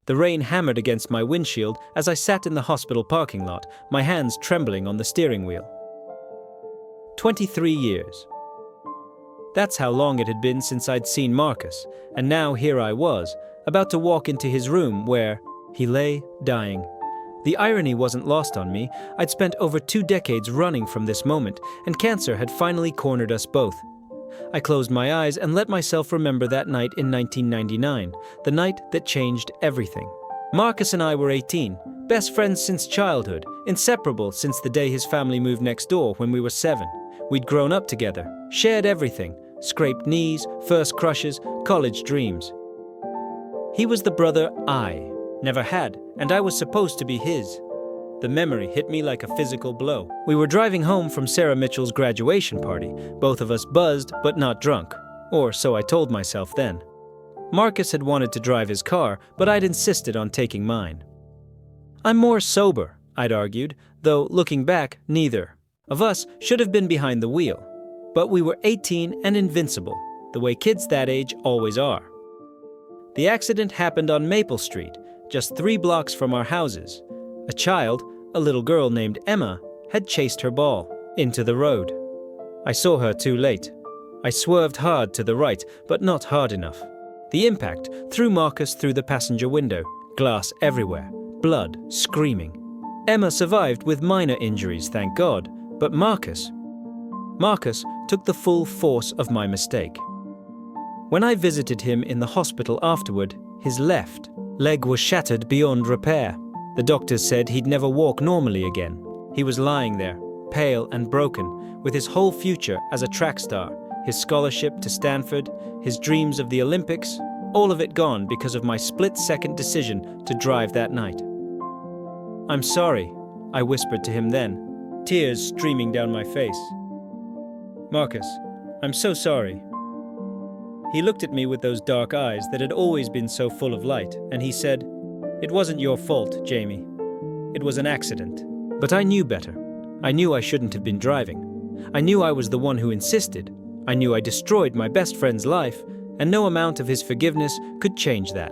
The rain hammered against my windshield as I sat in the hospital parking lot, my hands trembling on the steering wheel. 23 years. That's how long it had been since I'd seen Marcus, and now here I was, about to walk into his room where he lay dying. The irony wasn't lost on me. I'd spent over 2 decades running from this moment, and cancer had finally cornered us both. I closed my eyes and let myself remember that night in 1999, the night that changed everything. Marcus and I were 18, best friends since childhood, inseparable since the day his family moved next door when we were 7. We'd grown up together, shared everything, scraped knees, first crushes, college dreams. He was the brother I never had, and I was supposed to be his. The memory hit me like a physical blow. We were driving home from Sarah Mitchell's graduation party, both of us buzzed but not drunk, or so I told myself then. Marcus had wanted to drive his car, but I'd insisted on taking mine. I'm more sober, I'd argued, though looking back, neither of us should have been behind the wheel. But we were 18 and invincible, the way kids that age always are. The accident happened on Maple Street, just 3 blocks from our houses. A child, a little girl named Emma, had chased her ball into the road. I saw her too late. I swerved hard to the right, but not hard enough. The impact threw Marcus through the passenger window, glass everywhere, blood screaming. Emma survived with minor injuries, thank God, but Marcus took the full force of my mistake. When I visited him in the hospital afterward, his left leg was shattered beyond repair. The doctors said he'd never walk normally again. He was lying there, pale and broken, with his whole future as a track star, his scholarship to Stanford, his dreams of the Olympics, all of it gone because of my split-second decision to drive that night. "I'm sorry," I whispered to him then, tears streaming down my face. "Marcus, I'm so sorry." He looked at me with those dark eyes that had always been so full of light, and he said, "It wasn't your fault, Jamie. It was an accident." But I knew better. I knew I shouldn't have been driving. I knew I was the one who insisted. I knew I destroyed my best friend's life, and no amount of his forgiveness could change that.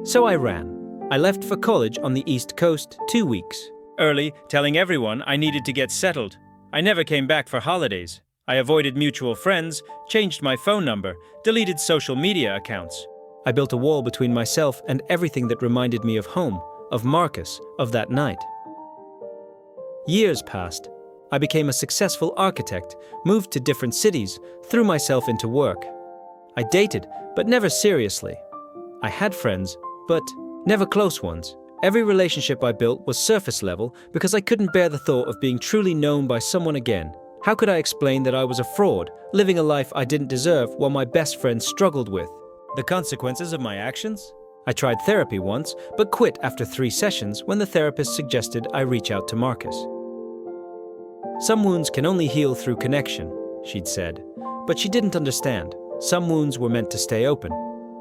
So I ran. I left for college on the East Coast 2 weeks early, telling everyone I needed to get settled. I never came back for holidays. I avoided mutual friends, changed my phone number, deleted social media accounts. I built a wall between myself and everything that reminded me of home, of Marcus, of that night. Years passed. I became a successful architect, moved to different cities, threw myself into work. I dated, but never seriously. I had friends, but never close ones. Every relationship I built was surface level because I couldn't bear the thought of being truly known by someone again. How could I explain that I was a fraud, living a life I didn't deserve while my best friend struggled with the consequences of my actions? I tried therapy once, but quit after 3 sessions when the therapist suggested I reach out to Marcus. "Some wounds can only heal through connection," she'd said, but she didn't understand. Some wounds were meant to stay open.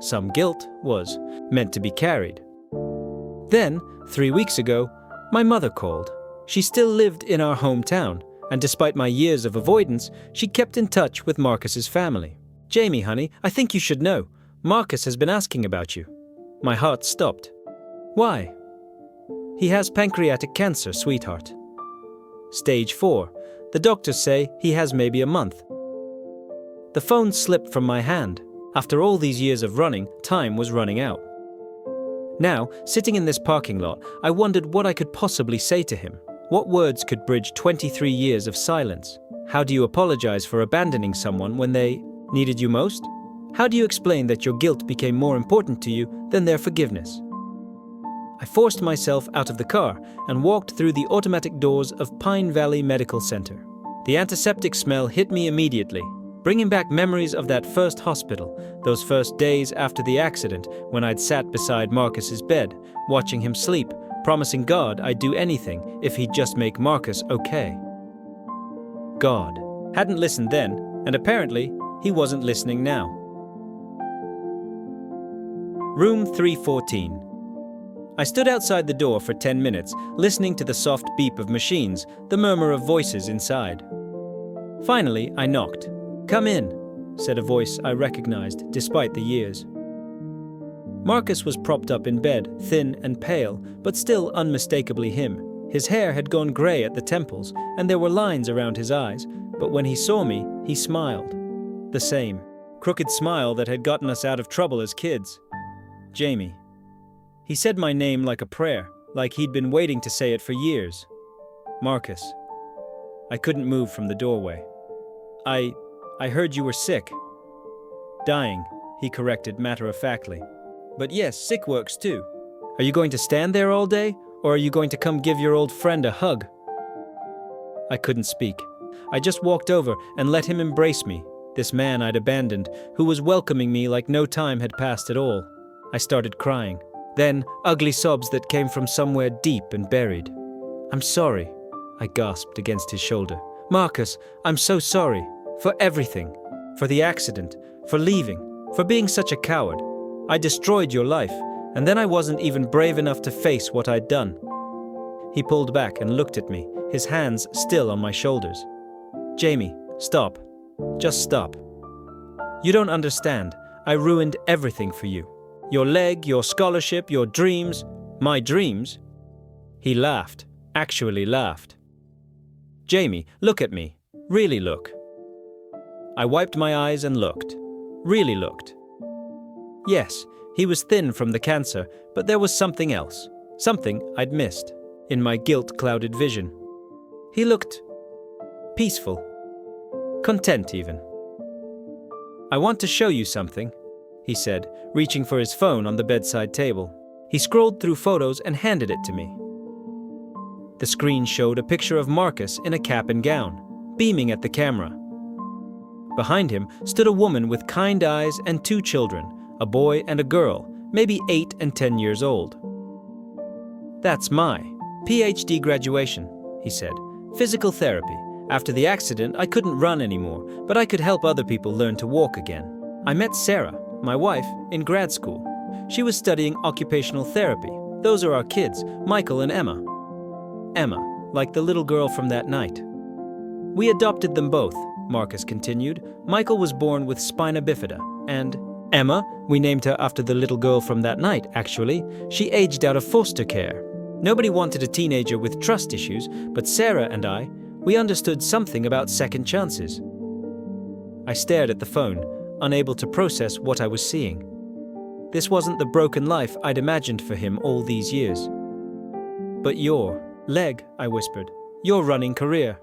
Some guilt was meant to be carried. Then, 3 weeks ago, my mother called. She still lived in our hometown, and despite my years of avoidance, she kept in touch with Marcus's family. "Jamie, honey, I think you should know. Marcus has been asking about you." My heart stopped. "Why?" "He has pancreatic cancer, sweetheart. Stage 4. The doctors say he has maybe a month." The phone slipped from my hand. After all these years of running, time was running out. Now, sitting in this parking lot, I wondered what I could possibly say to him. What words could bridge 23 years of silence? How do you apologize for abandoning someone when they needed you most? How do you explain that your guilt became more important to you than their forgiveness? I forced myself out of the car and walked through the automatic doors of Pine Valley Medical Center. The antiseptic smell hit me immediately, bringing back memories of that first hospital, those first days after the accident when I'd sat beside Marcus's bed, watching him sleep, promising God I'd do anything if he'd just make Marcus okay. God hadn't listened then, and apparently he wasn't listening now. Room 314. I stood outside the door for 10 minutes, listening to the soft beep of machines, the murmur of voices inside. Finally, I knocked. "Come in," said a voice I recognized despite the years. Marcus was propped up in bed, thin and pale, but still unmistakably him. His hair had gone grey at the temples, and there were lines around his eyes, but when he saw me, he smiled. The same crooked smile that had gotten us out of trouble as kids. Jamie. He said my name like a prayer, like he'd been waiting to say it for years. Marcus. I couldn't move from the doorway. I heard you were sick. Dying, he corrected matter-of-factly. But yes, sick works too. Are you going to stand there all day, or are you going to come give your old friend a hug? I couldn't speak. I just walked over and let him embrace me, this man I'd abandoned, who was welcoming me like no time had passed at all. I started crying. Then, ugly sobs that came from somewhere deep and buried. I'm sorry, I gasped against his shoulder. Marcus, I'm so sorry. For everything. For the accident. For leaving. For being such a coward. I destroyed your life, and then I wasn't even brave enough to face what I'd done. He pulled back and looked at me, his hands still on my shoulders. Jamie, stop. Just stop. You don't understand. I ruined everything for you. Your leg, your scholarship, your dreams. My dreams? He laughed. Actually laughed. Jamie, look at me. Really look. I wiped my eyes and looked. Really looked. Yes, he was thin from the cancer, but there was something else. Something I'd missed. In my guilt-clouded vision. He looked peaceful. Content even. I want to show you something, he said, reaching for his phone on the bedside table. He scrolled through photos and handed it to me. The screen showed a picture of Marcus in a cap and gown, beaming at the camera. Behind him stood a woman with kind eyes and 2 children, a boy and a girl, maybe 8 and 10 years old. That's my PhD graduation, he said. Physical therapy. After the accident, I couldn't run anymore, but I could help other people learn to walk again. I met Sarah, my wife, in grad school. She was studying occupational therapy. Those are our kids, Michael and Emma. Emma, like the little girl from that night. We adopted them both, Marcus continued. Michael was born with spina bifida, and Emma, we named her after the little girl from that night, actually. She aged out of foster care. Nobody wanted a teenager with trust issues, but Sarah and we understood something about second chances. I stared at the phone, unable to process what I was seeing. This wasn't the broken life I'd imagined for him all these years. But your leg, I whispered, your running career.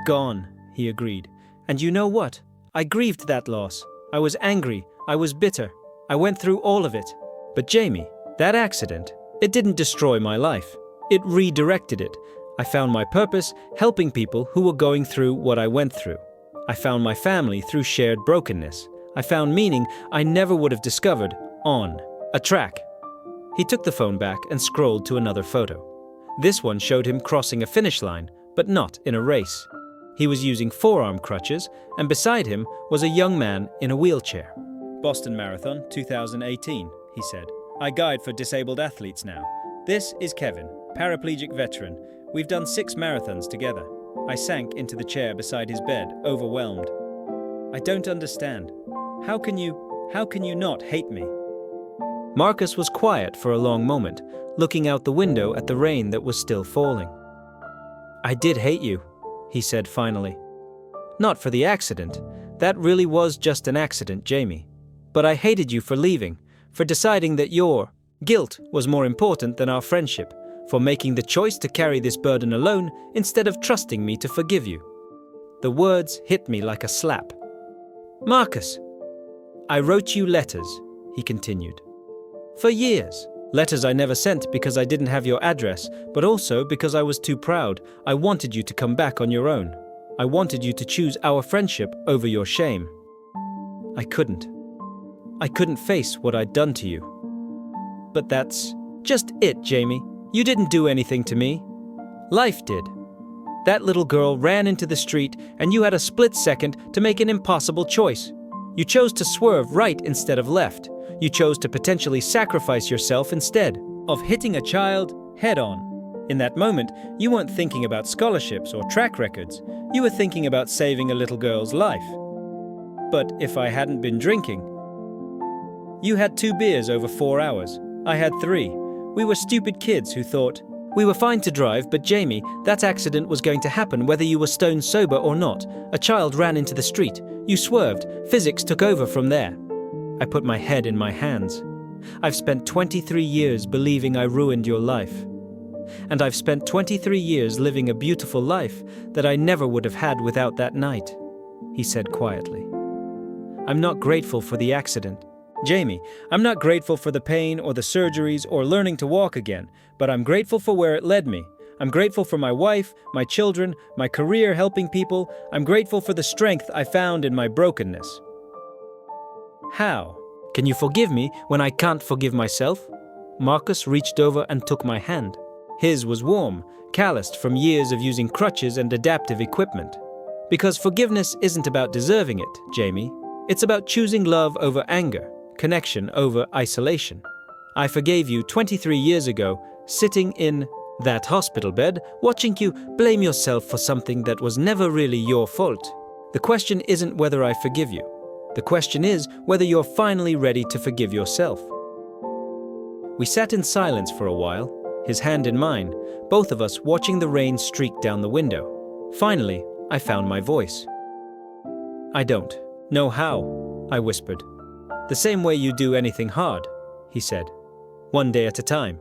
Gone, he agreed. And you know what? I grieved that loss. I was angry. I was bitter. I went through all of it. But Jamie, that accident, it didn't destroy my life. It redirected it. I found my purpose helping people who were going through what I went through. I found my family through shared brokenness. I found meaning I never would have discovered on a track. He took the phone back and scrolled to another photo. This one showed him crossing a finish line, but not in a race. He was using forearm crutches, and beside him was a young man in a wheelchair. Boston Marathon 2018, he said. I guide for disabled athletes now. This is Kevin, paraplegic veteran. We've done 6 marathons together. I sank into the chair beside his bed, overwhelmed. I don't understand. How can you not hate me? Marcus was quiet for a long moment, looking out the window at the rain that was still falling. I did hate you, he said finally. Not for the accident. That really was just an accident, Jamie. But I hated you for leaving, for deciding that your guilt was more important than our friendship, for making the choice to carry this burden alone instead of trusting me to forgive you. The words hit me like a slap. Marcus, I wrote you letters, he continued. For years. Letters I never sent because I didn't have your address, but also because I was too proud. I wanted you to come back on your own. I wanted you to choose our friendship over your shame. I couldn't. I couldn't face what I'd done to you. But that's just it, Jamie. You didn't do anything to me. Life did. That little girl ran into the street, and you had a split second to make an impossible choice. You chose to swerve right instead of left. You chose to potentially sacrifice yourself instead of hitting a child head-on. In that moment, you weren't thinking about scholarships or track records. You were thinking about saving a little girl's life. But if I hadn't been drinking, You had 2 beers over 4 hours. I had 3. We were stupid kids who thought we were fine to drive, but Jamie, that accident was going to happen whether you were stone sober or not. A child ran into the street. You swerved. Physics took over from there. I put my head in my hands. I've spent 23 years believing I ruined your life. And I've spent 23 years living a beautiful life that I never would have had without that night, he said quietly. I'm not grateful for the accident. Jamie, I'm not grateful for the pain or the surgeries or learning to walk again, but I'm grateful for where it led me. I'm grateful for my wife, my children, my career helping people. I'm grateful for the strength I found in my brokenness. How? Can you forgive me when I can't forgive myself? Marcus reached over and took my hand. His was warm, calloused from years of using crutches and adaptive equipment. Because forgiveness isn't about deserving it, Jamie. It's about choosing love over anger, connection over isolation. I forgave you 23 years ago, sitting in that hospital bed, watching you blame yourself for something that was never really your fault. The question isn't whether I forgive you. The question is whether you're finally ready to forgive yourself. We sat in silence for a while, his hand in mine, both of us watching the rain streak down the window. Finally, I found my voice. I don't know how, I whispered. The same way you do anything hard, he said. One day at a time.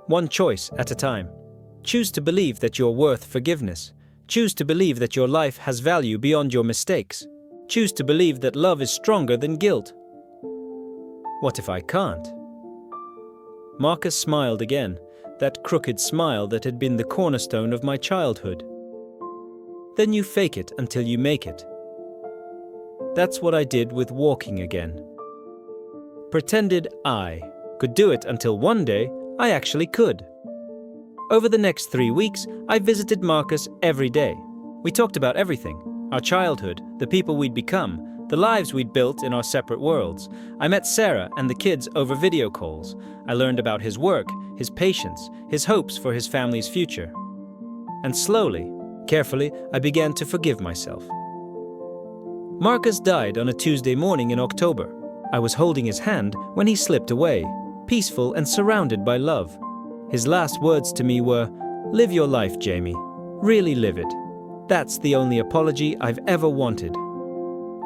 One choice at a time. Choose to believe that you're worth forgiveness. Choose to believe that your life has value beyond your mistakes. Choose to believe that love is stronger than guilt. What if I can't? Marcus smiled again, that crooked smile that had been the cornerstone of my childhood. Then you fake it until you make it. That's what I did with walking again. Pretended I could do it until one day I actually could. Over the next 3 weeks, I visited Marcus every day. We talked about everything. Our childhood, the people we'd become, the lives we'd built in our separate worlds. I met Sarah and the kids over video calls. I learned about his work, his patience, his hopes for his family's future. And slowly, carefully, I began to forgive myself. Marcus died on a Tuesday morning in October. I was holding his hand when he slipped away, peaceful and surrounded by love. His last words to me were, "Live your life, Jamie. Really live it. That's the only apology I've ever wanted."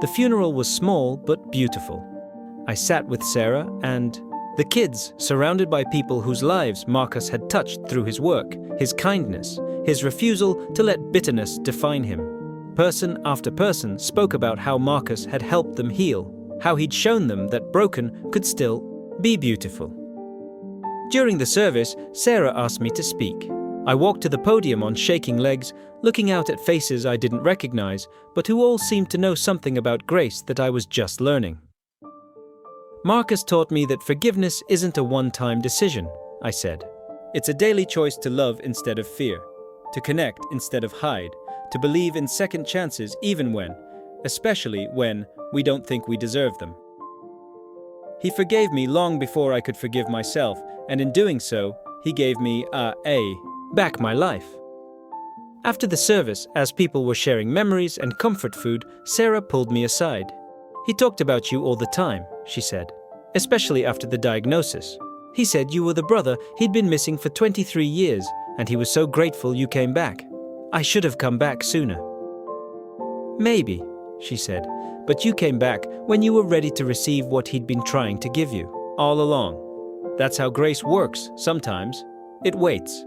The funeral was small but beautiful. I sat with Sarah and the kids, surrounded by people whose lives Marcus had touched through his work, his kindness, his refusal to let bitterness define him. Person after person spoke about how Marcus had helped them heal, how he'd shown them that broken could still be beautiful. During the service, Sarah asked me to speak. I walked to the podium on shaking legs, looking out at faces I didn't recognize, but who all seemed to know something about grace that I was just learning. Marcus taught me that forgiveness isn't a one-time decision, I said. It's a daily choice to love instead of fear, to connect instead of hide, to believe in second chances even when, especially when, we don't think we deserve them. He forgave me long before I could forgive myself, and in doing so, he gave me back my life. After the service, as people were sharing memories and comfort food, Sarah pulled me aside. "He talked about you all the time," she said, "especially after the diagnosis. He said you were the brother he'd been missing for 23 years, and he was so grateful you came back. I should have come back sooner." "Maybe," she said, "but you came back when you were ready to receive what he'd been trying to give you, all along. That's how grace works sometimes. It waits."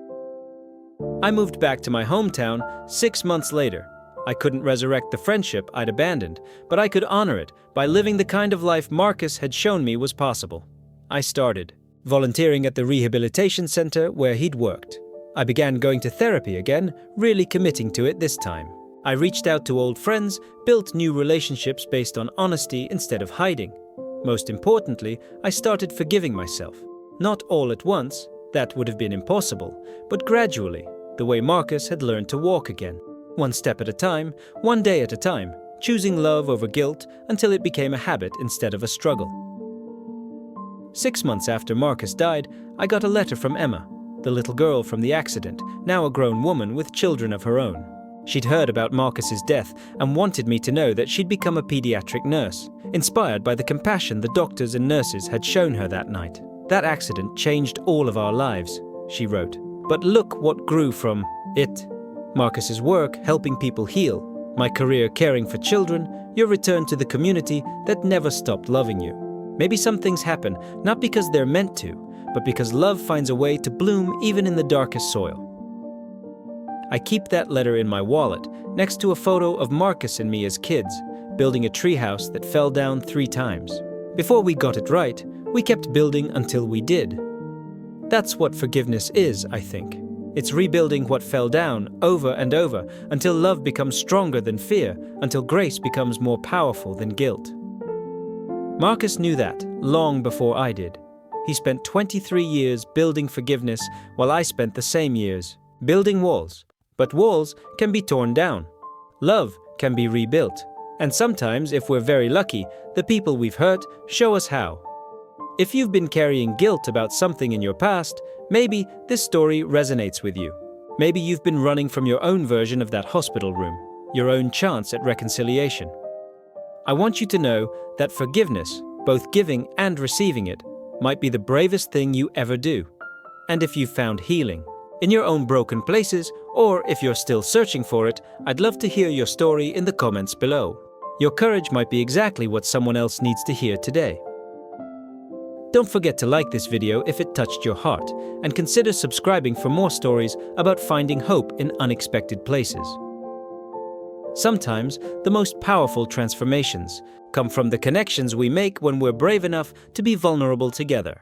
I moved back to my hometown 6 months later. I couldn't resurrect the friendship I'd abandoned, but I could honor it by living the kind of life Marcus had shown me was possible. I started volunteering at the rehabilitation center where he'd worked. I began going to therapy again, really committing to it this time. I reached out to old friends, built new relationships based on honesty instead of hiding. Most importantly, I started forgiving myself. Not all at once, that would have been impossible, but gradually, the way Marcus had learned to walk again. One step at a time, one day at a time, choosing love over guilt until it became a habit instead of a struggle. 6 months after Marcus died, I got a letter from Emma, the little girl from the accident, now a grown woman with children of her own. She'd heard about Marcus's death and wanted me to know that she'd become a pediatric nurse, inspired by the compassion the doctors and nurses had shown her that night. "That accident changed all of our lives," she wrote. "But look what grew from it. Marcus's work helping people heal, my career caring for children, your return to the community that never stopped loving you. Maybe some things happen not because they're meant to, but because love finds a way to bloom even in the darkest soil." I keep that letter in my wallet, next to a photo of Marcus and me as kids, building a treehouse that fell down 3 times. Before we got it right, we kept building until we did. That's what forgiveness is, I think. It's rebuilding what fell down over and over until love becomes stronger than fear, until grace becomes more powerful than guilt. Marcus knew that long before I did. He spent 23 years building forgiveness while I spent the same years building walls. But walls can be torn down. Love can be rebuilt. And sometimes, if we're very lucky, the people we've hurt show us how. If you've been carrying guilt about something in your past, maybe this story resonates with you. Maybe you've been running from your own version of that hospital room, your own chance at reconciliation. I want you to know that forgiveness, both giving and receiving it, might be the bravest thing you ever do. And if you've found healing in your own broken places, or if you're still searching for it, I'd love to hear your story in the comments below. Your courage might be exactly what someone else needs to hear today. Don't forget to like this video if it touched your heart, and consider subscribing for more stories about finding hope in unexpected places. Sometimes, the most powerful transformations come from the connections we make when we're brave enough to be vulnerable together.